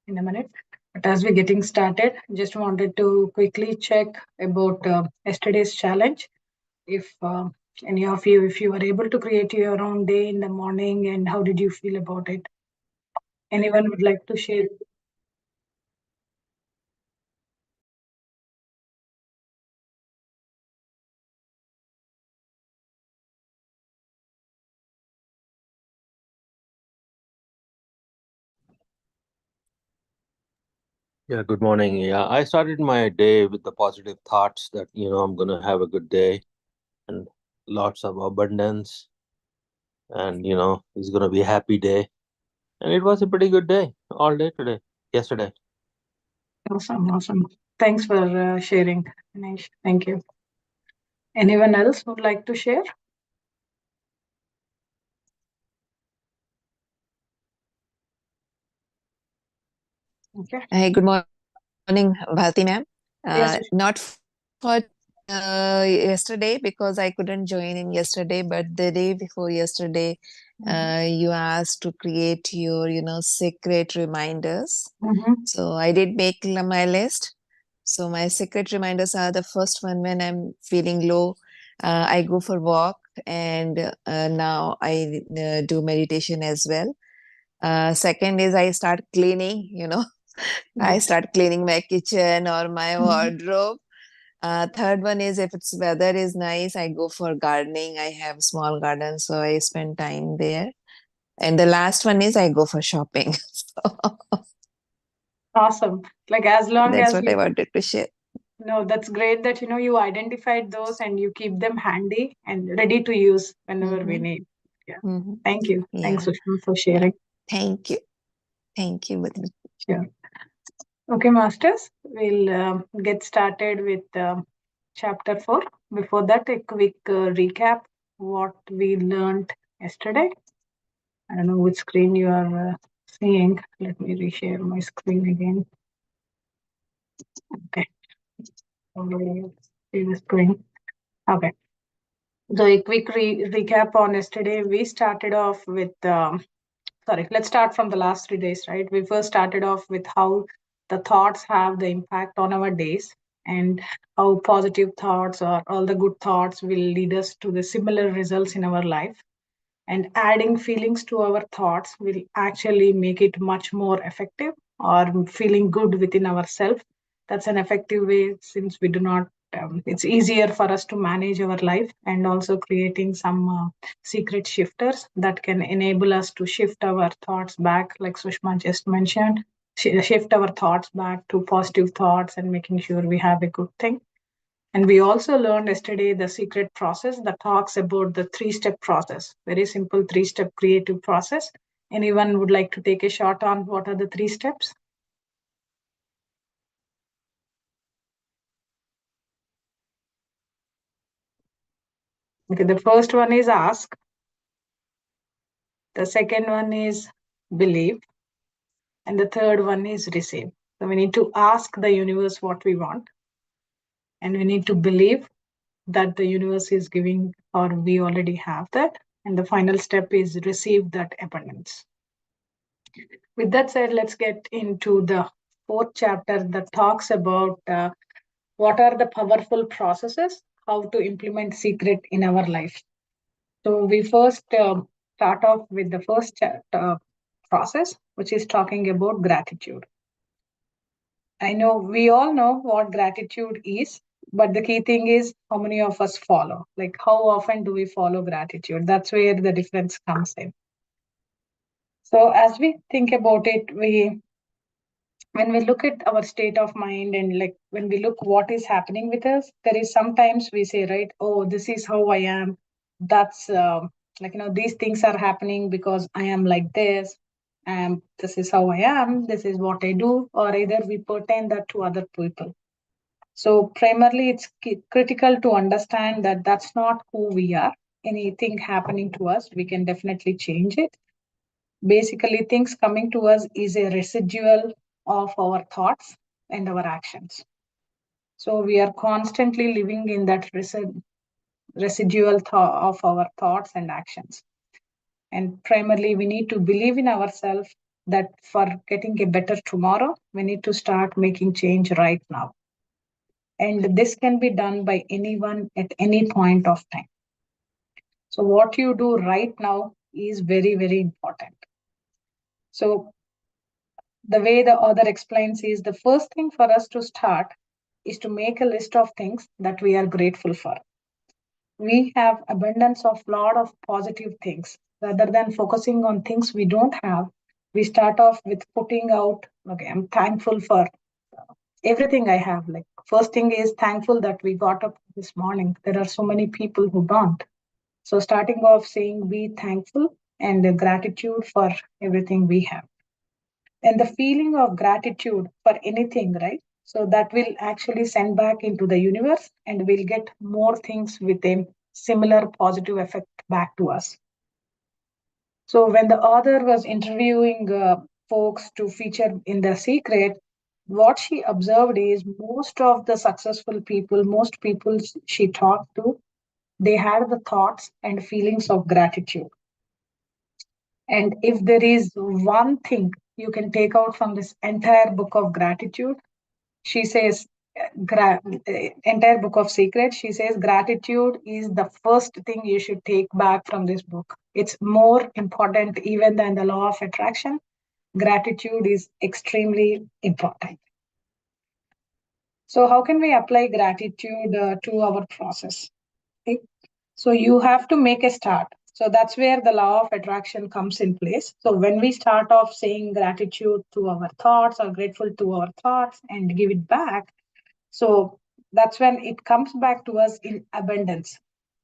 in a minute. But as we're getting started, just wanted to quickly check about yesterday's challenge. If any of you, if you were able to create your own day in the morning, and how did you feel about it? Anyone would like to share? Yeah, good morning. Yeah, I started my day with the positive thoughts that, I'm going to have a good day and lots of abundance and, it's going to be a happy day. And it was a pretty good day all day today, yesterday. Awesome, awesome. Thanks for sharing, Ganesh. Thank you. Anyone else would like to share? Okay. Hey, good morning, Bharti ma'am. Yes. Not for yesterday because I couldn't join in yesterday, but the day before yesterday, you asked to create your, secret reminders. So I did make my list. So my secret reminders are the first one when I'm feeling low, I go for walk, and now I do meditation as well. Second is I start cleaning, I start cleaning my kitchen or my wardrobe. Third one is if it's weather is nice, I go for gardening. I have a small garden, so I spend time there. And the last one is I go for shopping. So Awesome. Like as long that's as what I wanted to share. no, that's great that you identified those and you keep them handy and ready to use whenever we need. Yeah. Thank you. Thanks, Yeah. Sushma, for sharing. Thank you. Thank you, Bhadra. Sure. Okay, Masters, we'll get started with chapter 4. Before that, a quick recap what we learned yesterday. I don't know which screen you are seeing. Let me reshare my screen again. Okay. See the screen. Okay. So a quick recap on yesterday. We started off with, sorry, let's start from the last 3 days, right? We first started off with how the thoughts have the impact on our days and how positive thoughts or all the good thoughts will lead us to the similar results in our life. And adding feelings to our thoughts will actually make it much more effective or feeling good within ourselves. That's an effective way since we do not it's easier for us to manage our life and also creating some secret shifters that can enable us to shift our thoughts back like Sushma just mentioned, shift our thoughts back to positive thoughts and making sure we have a good thing. And we also learned yesterday the secret process that talks about the 3-step process, very simple 3-step creative process. Anyone would like to take a shot on what are the 3 steps? Okay, the first one is ask. The second one is believe. And the third one is receive. So we need to ask the universe what we want. And we need to believe that the universe is giving or we already have that. And the final step is receive that abundance. With that said, let's get into the 4th chapter that talks about what are the powerful processes, how to implement secret in our life. So we first start off with the first process, which is talking about gratitude. I know we all know what gratitude is, but the key thing is how many of us follow. Like how often do we follow gratitude? That's where the difference comes in. So as we think about it, when we look at our state of mind and like when we look what is happening with us, there is sometimes we say, right, oh, this is how I am. That's like, these things are happening because I am like this. And this is how I am. This is what I do. Or either we pertain that to other people. So primarily, it's critical to understand that that's not who we are. Anything happening to us, we can definitely change it. Basically, things coming to us is a residual of our thoughts and our actions. So we are constantly living in that residual of our thoughts and actions. And primarily, we need to believe in ourselves, that for getting a better tomorrow, we need to start making change right now. And this can be done by anyone at any point of time. So what you do right now is very, very important. So the way the author explains is the first thing for us to start is to make a list of things that we are grateful for. We have abundance of lot of positive things. Rather than focusing on things we don't have, we start off with putting out, okay, I'm thankful for everything I have. Like, first thing is thankful that we got up this morning. There are so many people who don't. So starting off saying be thankful and gratitude for everything we have. And the feeling of gratitude for anything, right? So that will actually send back into the universe and we'll get more things with a similar positive effect back to us. So when the author was interviewing folks to feature in The Secret, what she observed is most of the successful people, most people she talked to, they had the thoughts and feelings of gratitude. And if there is one thing you can take out from this entire book of gratitude, she says, entire book of secrets, she says gratitude is the first thing you should take back from this book. It's more important even than the law of attraction. Gratitude is extremely important. So how can we apply gratitude to our process? Okay. So you have to make a start. So that's where the law of attraction comes in place. So when we start off saying gratitude to our thoughts or grateful to our thoughts and give it back, so that's when it comes back to us in abundance.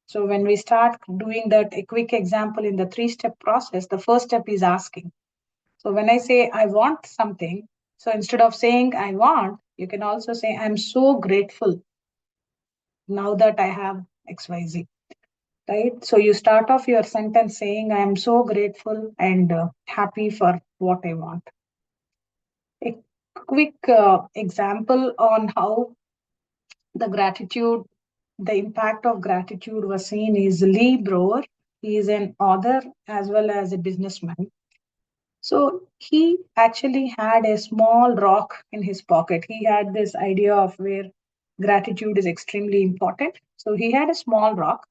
So when we start doing that, a quick example in the 3-step process, the first step is asking. So when I say I want something, so instead of saying I want, you can also say I'm so grateful now that I have XYZ. Right? So you start off your sentence saying, I am so grateful and happy for what I want. A quick example on how the gratitude, the impact of gratitude was seen is Lee Brower. He is an author as well as a businessman. So he actually had a small rock in his pocket. He had this idea of where gratitude is extremely important. So he had a small rock.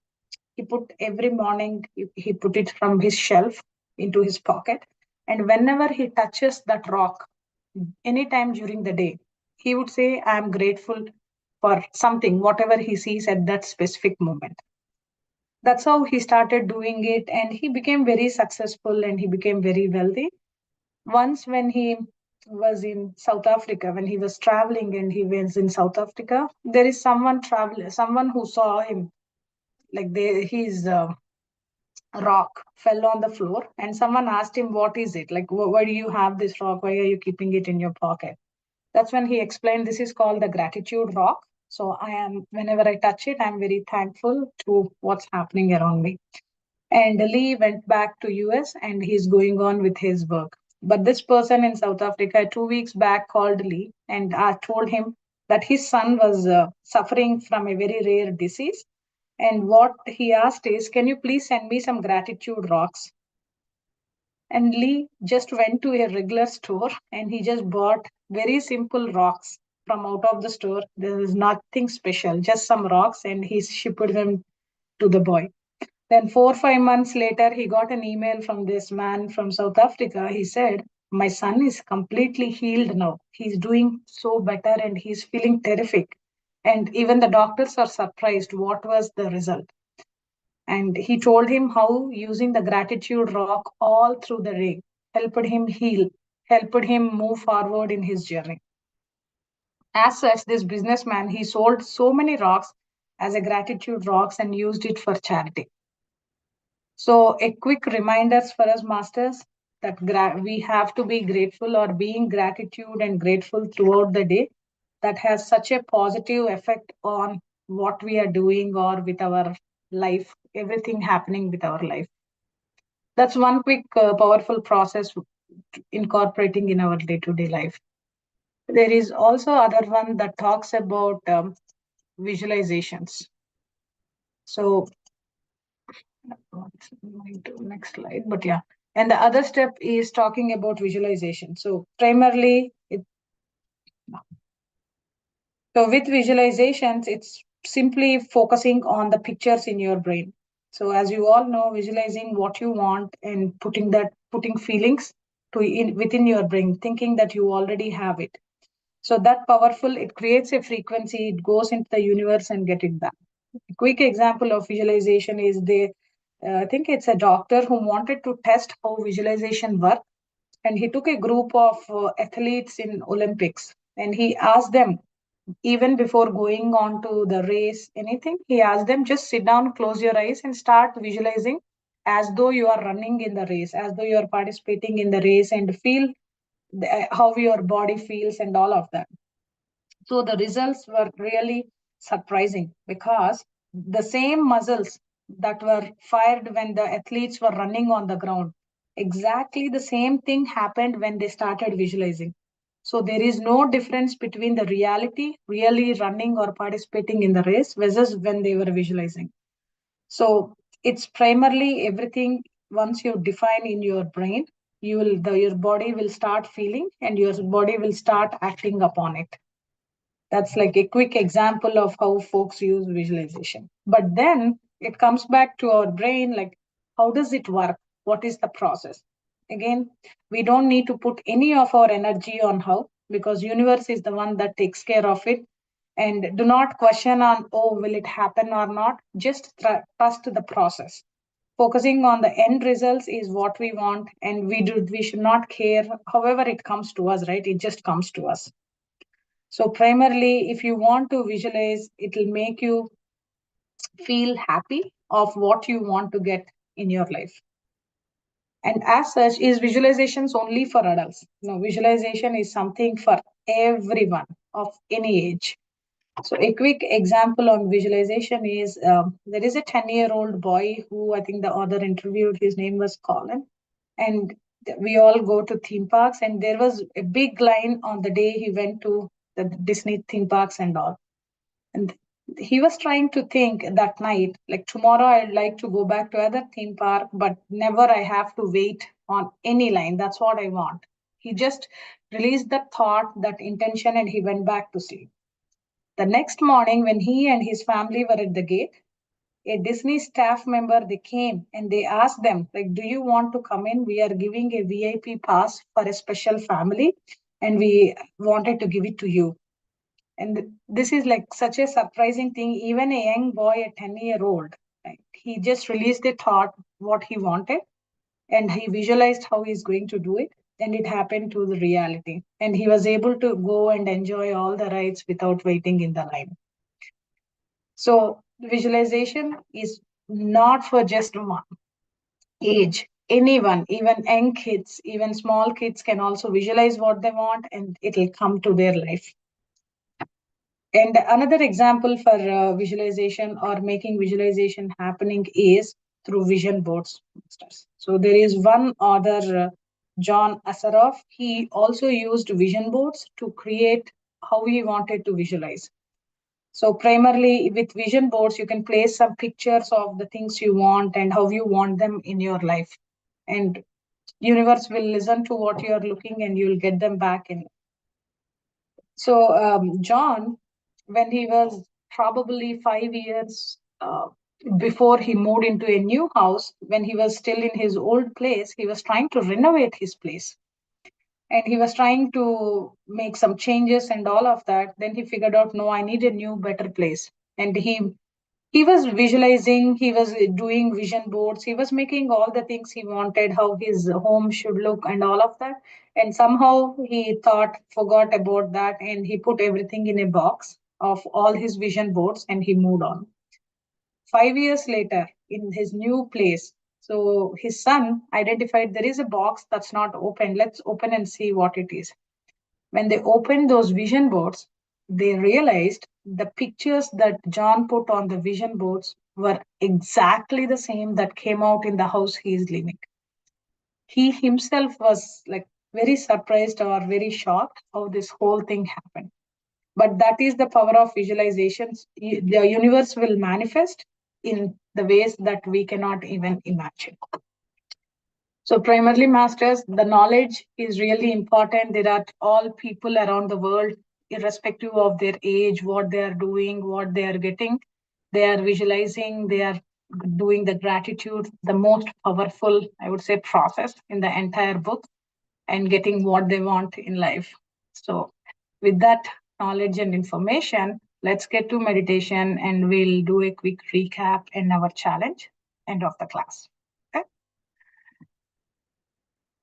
He put every morning, he put it from his shelf into his pocket. And whenever he touches that rock, anytime during the day, he would say, I'm grateful for something, whatever he sees at that specific moment. That's how he started doing it. And he became very successful and he became very wealthy. Once, when he was in South Africa, when he was traveling and he was in South Africa, there is someone who saw him, like his rock fell on the floor and someone asked him, what is it? Like, why do you have this rock? Why are you keeping it in your pocket? That's when he explained this is called the gratitude rock. So whenever I touch it, I'm very thankful to what's happening around me. And Lee went back to US and he's going on with his work. But this person in South Africa 2 weeks back called Lee and told him that his son was suffering from a very rare disease. And what he asked is, can you please send me some gratitude rocks? And Lee just went to a regular store and he just bought very simple rocks from out of the store. There is nothing special, just some rocks, and he shipped them to the boy. Then 4 or 5 months later, he got an email from this man from South Africa. He said, my son is completely healed now. He's doing so better and he's feeling terrific. And even the doctors are surprised what was the result. And he told him how using the gratitude rock all through the day helped him heal, helped him move forward in his journey. As such, this businessman, he sold so many rocks as a gratitude rocks and used it for charity. So a quick reminders for us masters that we have to be grateful, or being gratitude and grateful throughout the day. That has such a positive effect on what we are doing or with our life, everything happening with our life. That's one quick powerful process incorporating in our day-to-day life. There is also other one that talks about visualizations. So going to next slide, but yeah. And the other step is talking about visualization. So primarily, so with visualizations, it's simply focusing on the pictures in your brain. So as you all know, visualizing what you want and putting feelings within your brain, thinking that you already have it. So that powerful, it creates a frequency, it goes into the universe and get it back. A quick example of visualization is I think it's a doctor who wanted to test how visualization works, and he took a group of athletes in Olympics, and he asked them, even before going on to the race, anything, he asked them, just sit down, close your eyes, and start visualizing as though you are running in the race, as though you are participating in the race, and feel how your body feels and all of that. So the results were really surprising, because the same muscles that were fired when the athletes were running on the ground, exactly the same thing happened when they started visualizing. So there is no difference between the reality, really running or participating in the race, versus when they were visualizing. So it's primarily everything. Once you define in your brain, your body will start feeling, and your body will start acting upon it. That's like a quick example of how folks use visualization. But then it comes back to our brain, like, how does it work? What is the process? Again, we don't need to put any of our energy on how, because universe is the one that takes care of it. And do not question on, oh, will it happen or not? Just trust the process. Focusing on the end results is what we want, and we should not care however it comes to us, right? It just comes to us. So primarily, if you want to visualize, it will make you feel happy of what you want to get in your life. And as such, is visualizations only for adults? No, visualization is something for everyone of any age. So a quick example on visualization is, there is a 10-year-old boy who I think the author interviewed, his name was Colin. And we all go to theme parks, and there was a big line on the day he went to the Disney theme parks and all. And he was trying to think that night, like, tomorrow I'd like to go back to other theme park, but never I have to wait on any line. That's what I want. He just released that thought, that intention, and he went back to sleep. The next morning, when he and his family were at the gate, a Disney staff member, they came and they asked them, like, do you want to come in? We are giving a VIP pass for a special family, and we wanted to give it to you. And this is like such a surprising thing. Even a young boy, a 10-year-old, right? He just released a thought, what he wanted, and he visualized how he's going to do it. And it happened to the reality. And he was able to go and enjoy all the rides without waiting in the line. So visualization is not for just one age. Anyone, even young kids, even small kids can also visualize what they want, and it'll come to their life. And another example for visualization or making visualization happening is through vision boards. So there is one other, John Assaraf. He also used vision boards to create how he wanted to visualize. So primarily with vision boards, you can place some pictures of the things you want and how you want them in your life. And universe will listen to what you're looking, and you'll get them back in. So John, when he was probably 5 years before he moved into a new house, when he was still in his old place, he was trying to renovate his place. And he was trying to make some changes and all of that. Then he figured out, no, I need a new, better place. And he was visualizing, he was doing vision boards, he was making all the things he wanted, how his home should look and all of that. And somehow he forgot about that, and he put everything in a box of all his vision boards, and he moved on. 5 years later, in his new place, so his son identified there is a box that's not open. Let's open and see what it is. When they opened those vision boards, they realized the pictures that John put on the vision boards were exactly the same that came out in the house he is living. He himself was like very surprised or very shocked how this whole thing happened. But that is the power of visualizations. The universe will manifest in the ways that we cannot even imagine. So primarily, masters, the knowledge is really important. There are all people around the world, irrespective of their age, what they are doing, what they are getting. They are visualizing, they are doing the gratitude, the most powerful, I would say, process in the entire book, and getting what they want in life. So with that knowledge and information, let's get to meditation and we'll do a quick recap and our challenge end of the class. Okay.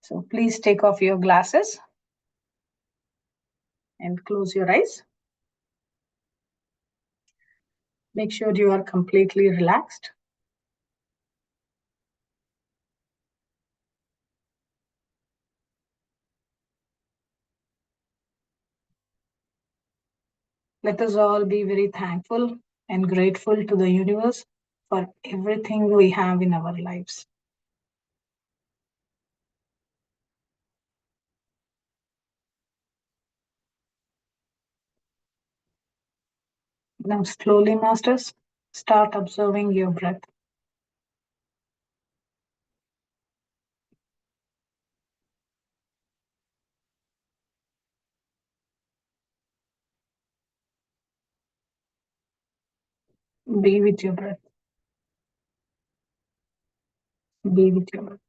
So please take off your glasses and close your eyes. Make sure you are completely relaxed. Let us all be very thankful and grateful to the universe for everything we have in our lives. Now, slowly, masters, start observing your breath. Be with your breath. Be with your breath.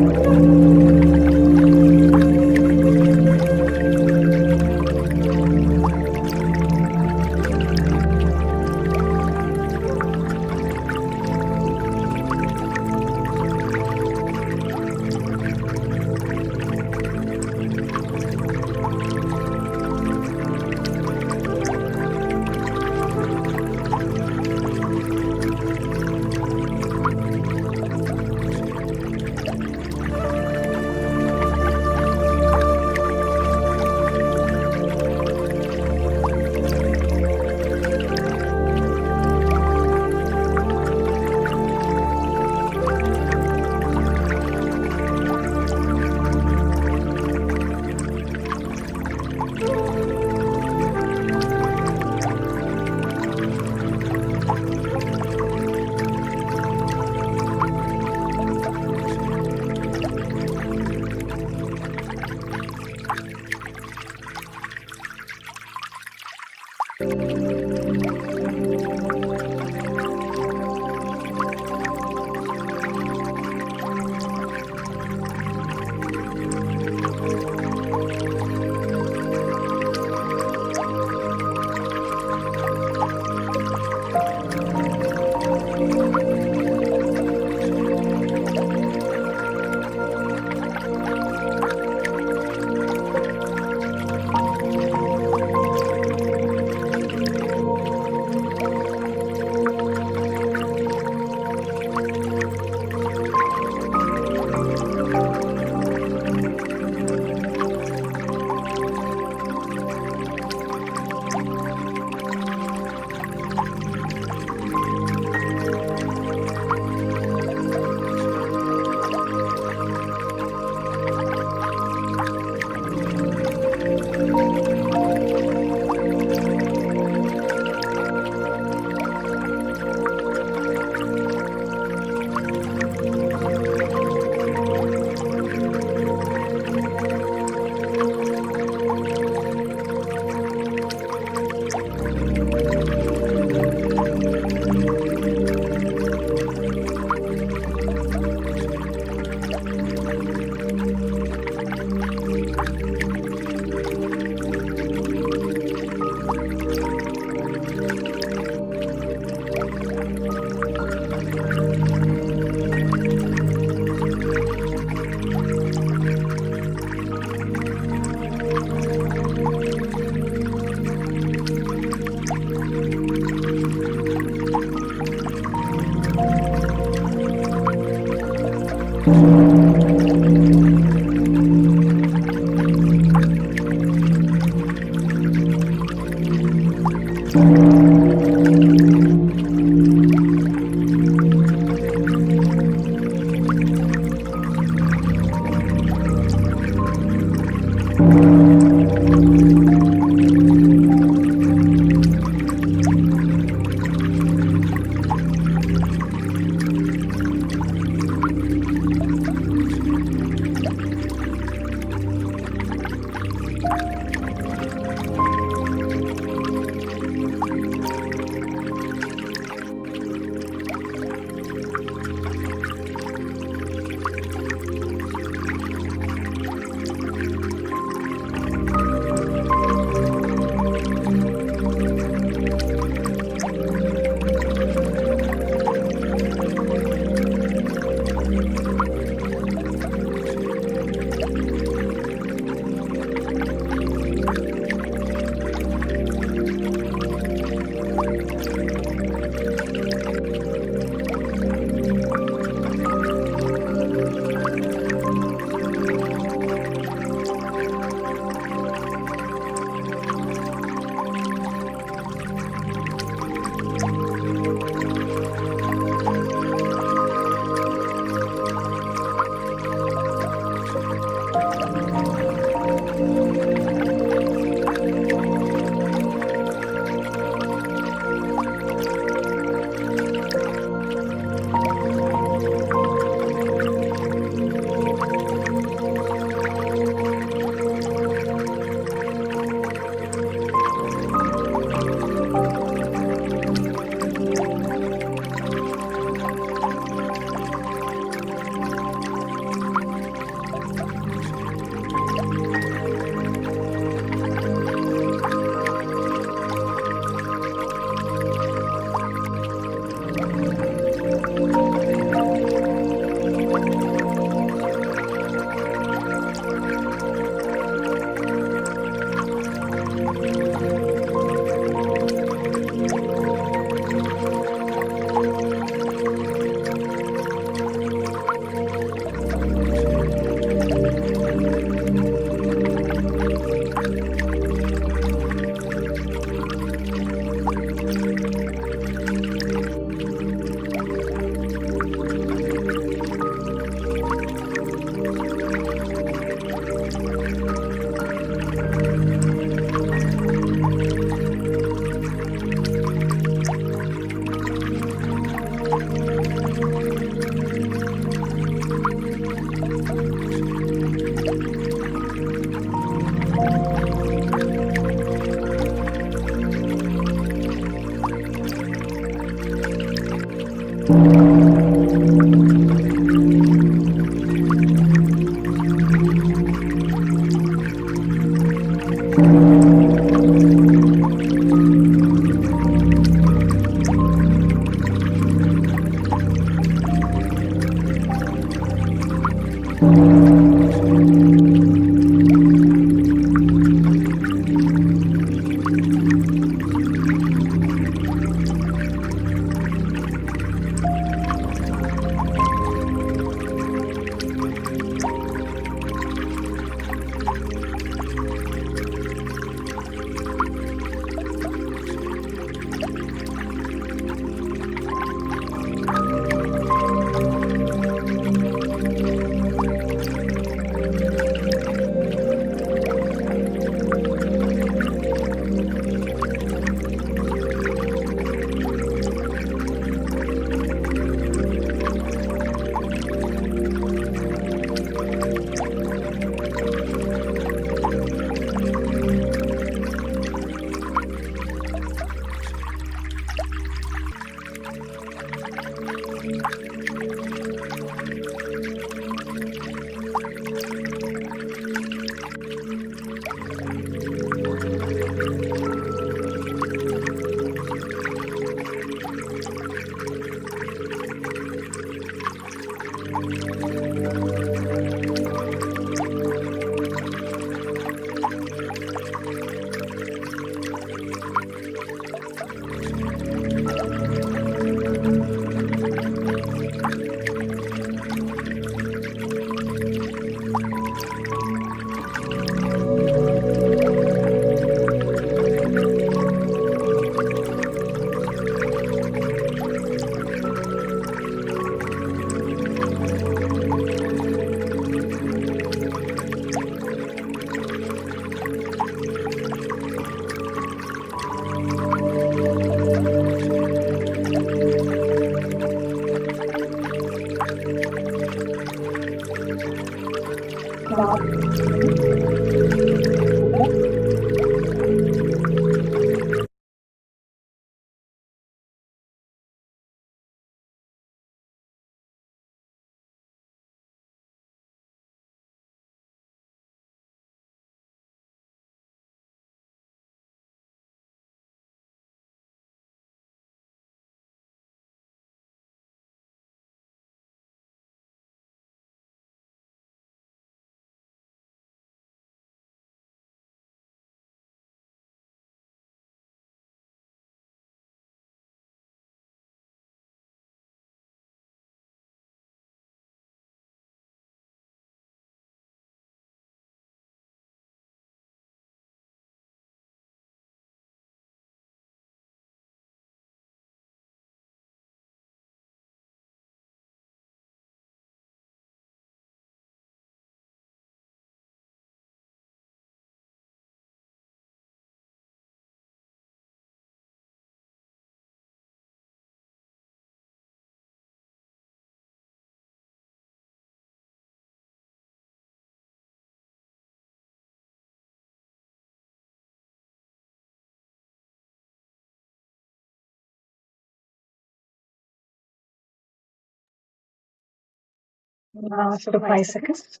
Last 5 seconds.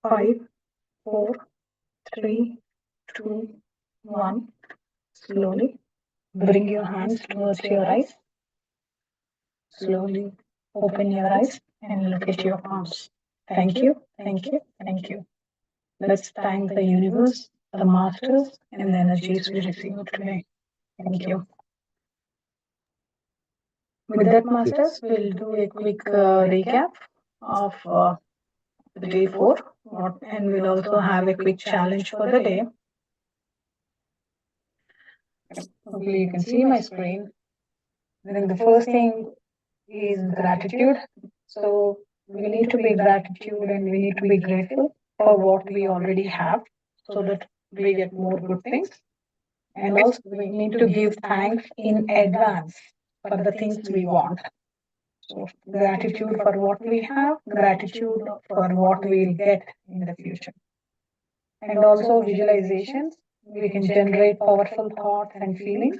5, 4, 3, 2, 1. Slowly bring your hands towards your eyes. Slowly open your eyes and look at your palms. Thank you, thank you, thank you. Let's thank the universe the masters, and the energies we receive today. Thank you. With that, masters, we'll do a quick recap of the day 4, and we'll also have a quick challenge for the day. Hopefully, you can see my screen. I think the first thing is gratitude. So we need to be gratitude and we need to be grateful for what we already have so that we get more good things. And also we need to give thanks in advance for the things we want. So gratitude for what we have, gratitude for what we'll get in the future. And also visualizations. We can generate powerful thoughts and feelings.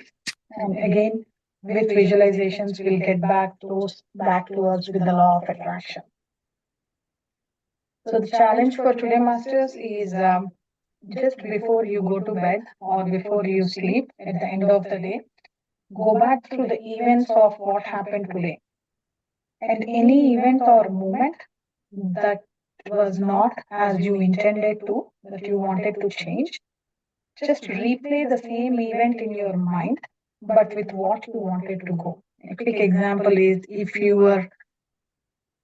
And again, with visualizations, we'll get back to us with the law of attraction. So the challenge for today, masters, is just before you go to bed or before you sleep at the end of the day, go back through the events of what happened today. And any event or moment that was not as you intended to, that you wanted to change, just replay the same event in your mind, but with what you wanted to go. A quick example is if you were,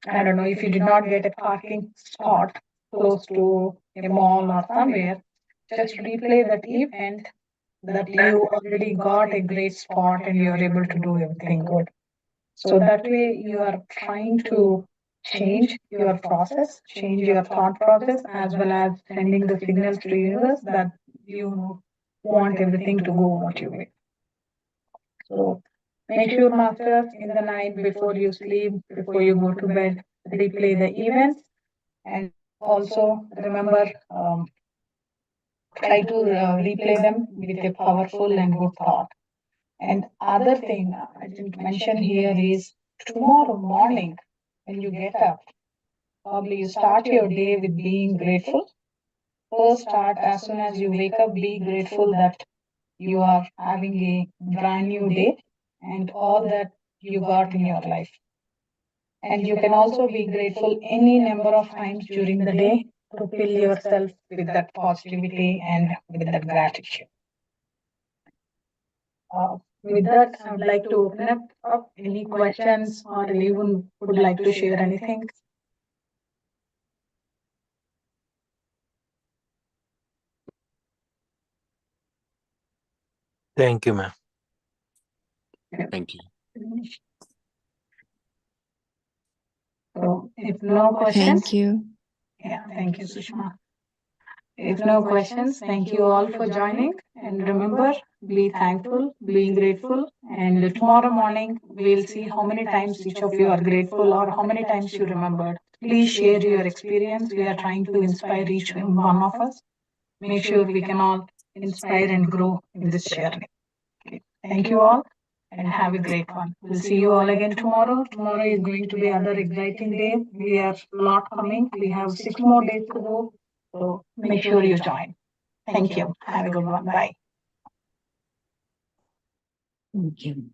I don't know, if you did not get a parking spot close to a mall or somewhere, just replay that event that you already got a great spot and you're able to do everything good. So that way you are trying to change your process, change your thought process, as well as sending the signals to the universe that you want everything to go what you will. So make sure, masters, in the night before you sleep, before you go to bed, replay the events, and also remember, try to replay them with a powerful and good thought. And other thing I didn't mention here is tomorrow morning when you get up, probably you start your day with being grateful. First start as soon as you wake up, be grateful that you are having a brand new day and all that you got in your life. And you can also be grateful any number of times during the day to fill yourself with that positivity and with that gratitude. With that, I would like to open up any questions or anyone would like to share anything. Thank you, ma'am. Thank you. So if no questions, Thank you. yeah, thank you, Sushma. If no questions, thank you all for joining. And remember, be thankful, be grateful. And tomorrow morning, we'll see how many times each of you are grateful or how many times you remembered. Please share your experience. We are trying to inspire each one of us. Make sure we can all inspire and grow in this journey. Okay. Thank you all and have a great one. We'll see you all again tomorrow. Tomorrow is going to be another exciting day. We have a lot coming. We have 6 more days to go. So make sure you join. Thank you. Have a good one. Bye. Thank you.